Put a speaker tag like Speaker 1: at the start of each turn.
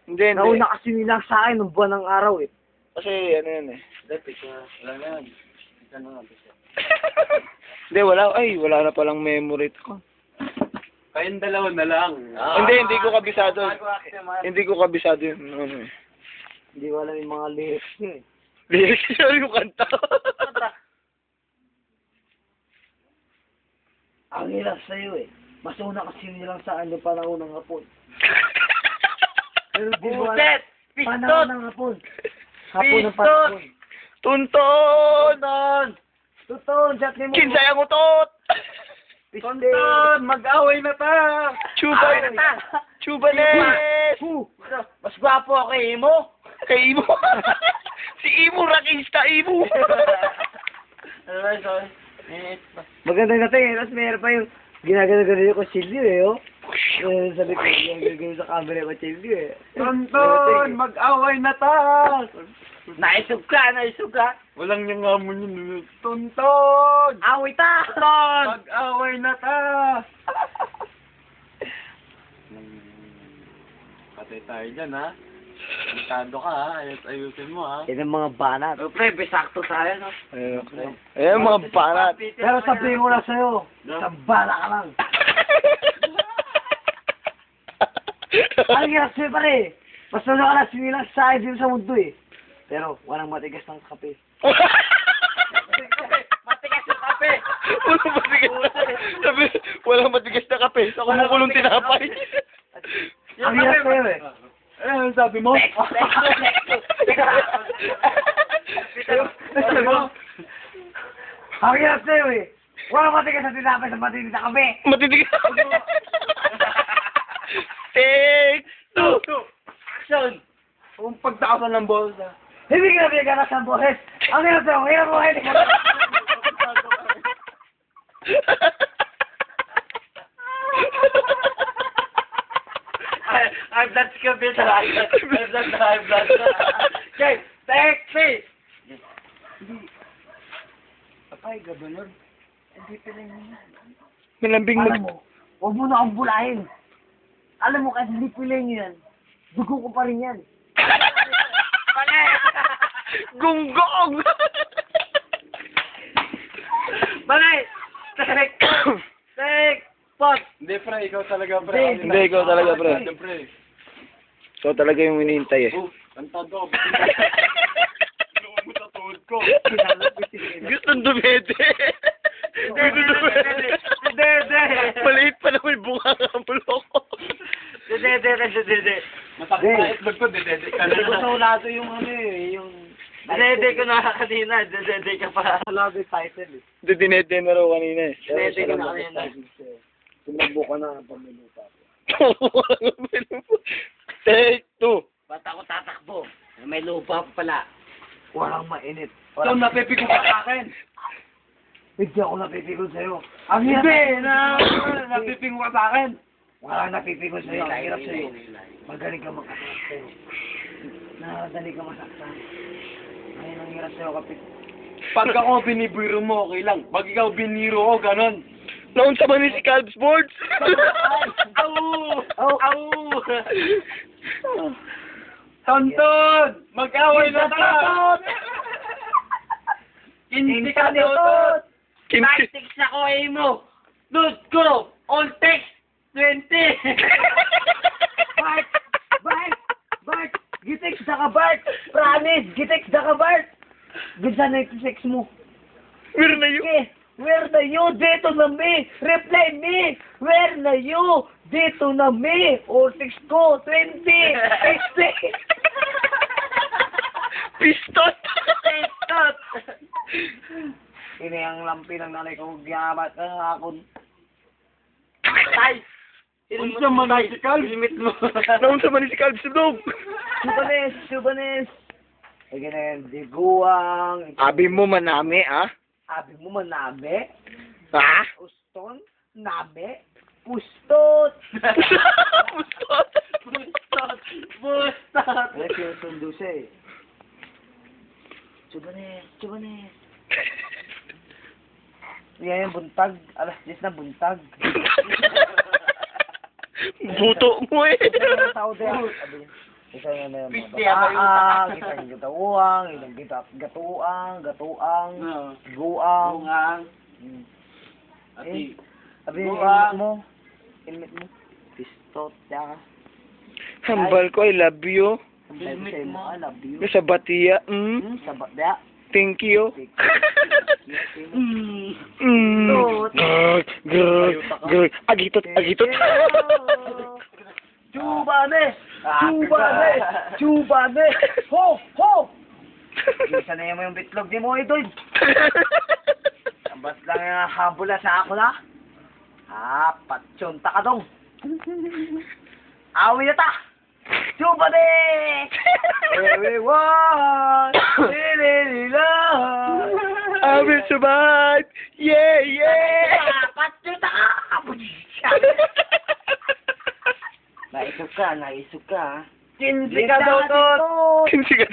Speaker 1: Hindi, hindi.
Speaker 2: Nauna kasi nila sa akin ng buwan ng araw eh.
Speaker 1: Kasi ano yan eh.
Speaker 3: Dati ka, wala na yan. Isa na nga, bisa.
Speaker 1: Hindi, wala. Ay, wala na palang memory ko.
Speaker 3: Kayong dalawa na lang.
Speaker 1: Hindi ko kabisado. Hindi ko kabisado yun. Ano eh.
Speaker 2: Hindi ko alam yung mga lyrics niya eh.
Speaker 1: Lyrics yun yung kanta.
Speaker 2: Ang hirap sa'yo eh. Mas una kasi nilang sa akin yung panahon ng hapon. Pero di mo alam. Panahon ng hapon. Hapon ng panahon.
Speaker 1: Tunton!
Speaker 2: Tuton, chat ni mo.
Speaker 1: Kinsay ang utot!
Speaker 2: Piston,
Speaker 3: mag-away na ta!
Speaker 1: Chubanes!
Speaker 2: Mas gwapo ako eh mo.
Speaker 1: Kay Imo! Si Imo, rakista Imo!
Speaker 2: Maganda na tayo, tapos meron pa yung ginagano-gano ko Silvio eh, oh. Sabi ko, ginagano sa camera ko Silvio eh.
Speaker 3: Tonton, mag-away na ta!
Speaker 2: Naisog ka.
Speaker 3: Walang nangamon yun. Tonton!
Speaker 2: Away ta! Ton!
Speaker 3: Mag-away na ta! Patay tayo dyan, ha? Matado ka, ha? Ayusin mo, ha?
Speaker 2: Yan ang mga banat.
Speaker 3: Pre, besakto tayo, no?
Speaker 1: Ayan, mga banat.
Speaker 2: Pero sabihin ko na sa'yo, isang bala ka lang. Ang hirap sa'yo pare. Mas ka na sinilang sa akin dito sa mundo eh. Pero walang matigas ng kape.
Speaker 3: Matigas yung kape!
Speaker 1: Walang matigas na kape. Sabi, walang matigas na kape. Sa kumukulong tinapay.
Speaker 2: Ang hirap sa'yo eh.
Speaker 3: Ano sabi mo?
Speaker 2: Ang hirap sa'yo eh. Walang matigas na tinapay sa matigas na kape.
Speaker 1: Matigas. Take two.
Speaker 3: Action! Kung pagtakasan ng bolsa.
Speaker 2: Hindi ka nabigyan ng boses. Ang hirap sa'yo. Ang hirap mo hindi ka.
Speaker 3: I'm not computer. I'm not. Okay, take three.
Speaker 2: Apay, gabalon. Hindi pa rin yun.
Speaker 1: Malambing
Speaker 2: Alam mo, huwag mo na akong bulahin. Alam mo, kahit hindi piling yan, dugo ko pa rin yan.
Speaker 1: Gunggong!
Speaker 3: Balay! Take! Pot! Hindi, pre. Ikaw talaga, pre.
Speaker 1: Hindi, ikaw talaga, pre.
Speaker 3: Pre.
Speaker 1: So talaga yung hinihintay eh.
Speaker 3: Kantado. Luwan mo sa tuhod ko.
Speaker 1: Gustong dumede. Gusto dumede.
Speaker 3: Dede!
Speaker 1: Maliit pa naman yung bunga ng bulok ko.
Speaker 3: Dede. Masakit na itlog ko, dede ka na.
Speaker 2: Gusto ko lahat yung ano eh, yung...
Speaker 3: Dede ko na kanina, dede ka pa.
Speaker 2: Love the title eh.
Speaker 1: Dinede na raw kanina eh.
Speaker 3: Dede ka na kanina.
Speaker 2: Sumabo ka na ang pamilupa.
Speaker 1: Take two.
Speaker 3: Ba't ako tatakbo? May lupa pa pala.
Speaker 2: Walang mainit.
Speaker 3: Ikaw napipiko ka sa akin.
Speaker 2: Hindi ako napipigol sa'yo. Ang hirap
Speaker 3: Napipiko ka sa akin.
Speaker 2: Walang napipigol sa'yo. Ang hirap sa'yo. Magaling ka magkasaktan. Nakadali ka masaktan. Ayun ang hirap sa'yo kapit.
Speaker 3: Pag ako binibiro mo, okay lang. Pag ikaw biniro ko, ganon.
Speaker 1: Naun sa man si Calv Sports.
Speaker 3: Au!
Speaker 2: Oh.
Speaker 3: Au! Tonton! Mag-away na tayo! Hindi ka nyotot!
Speaker 1: Kimchi.
Speaker 3: Text ako eh mo! Dude ko! All text! 20!
Speaker 2: Bart! Gitex na ka, Bart! Promise! Gitex na ka, Bart! Ganda na yung sex mo.
Speaker 1: Meron na yun.
Speaker 2: Where na you? Dito na me! Reply me! Where na you? Dito na me! Or 6 ko! 20! 60!
Speaker 1: Pistot.
Speaker 3: Pistot!
Speaker 2: Ini ang lampi ng nanay ko. Giyamat na akon.
Speaker 3: Tay! Unsa man si Calv? Limit mo.
Speaker 1: Naun sa man si Calv Sports.
Speaker 2: Subanes! Ay ganyan, diguang.
Speaker 1: Abi mo manami ah.
Speaker 2: Abi mo manabe?
Speaker 1: Ha?
Speaker 2: Uston? Nabe? Pustot!
Speaker 1: Pustot.
Speaker 3: Bustot!
Speaker 2: Ay, sinusundo siya eh. Subanes! Yan yung buntag. Alas 10 na buntag.
Speaker 1: Buto mo eh.
Speaker 2: Ano tao din? Sabi niya. Isa na yung mga
Speaker 3: Piste, abay yung
Speaker 2: bataang,
Speaker 3: utak.
Speaker 2: isa yung gatuang, ilang gatuang,
Speaker 3: Oo.
Speaker 2: guang.
Speaker 3: Bungang.
Speaker 2: Hmm.
Speaker 3: Ati.
Speaker 2: Sabi yung
Speaker 3: Guang.
Speaker 2: inmit mo. Pistot, yaka.
Speaker 1: Hambal ko, I love you.
Speaker 3: Inmit mo.
Speaker 2: I love you.
Speaker 1: Sa Batia, mm.
Speaker 2: Sabat, ya.
Speaker 1: Thank you.
Speaker 3: Mm.
Speaker 1: Mm.
Speaker 2: Tot.
Speaker 1: Grr, grr. Agitot, agitot.
Speaker 2: Chubane! Chubane! Chubane! Ho! Ho! Isa na yung bitlog ni mo, idol. Bas lang yung habula sa ako na. Patsyonta ka dong. Awi na ta! Chubane! Everyone! Lilila!
Speaker 1: I will survive. Yeah, yeah.
Speaker 2: Patsyonta ka! Naisog ka.
Speaker 3: ah.
Speaker 2: Kinsi ka daw to!
Speaker 1: Kinsi ka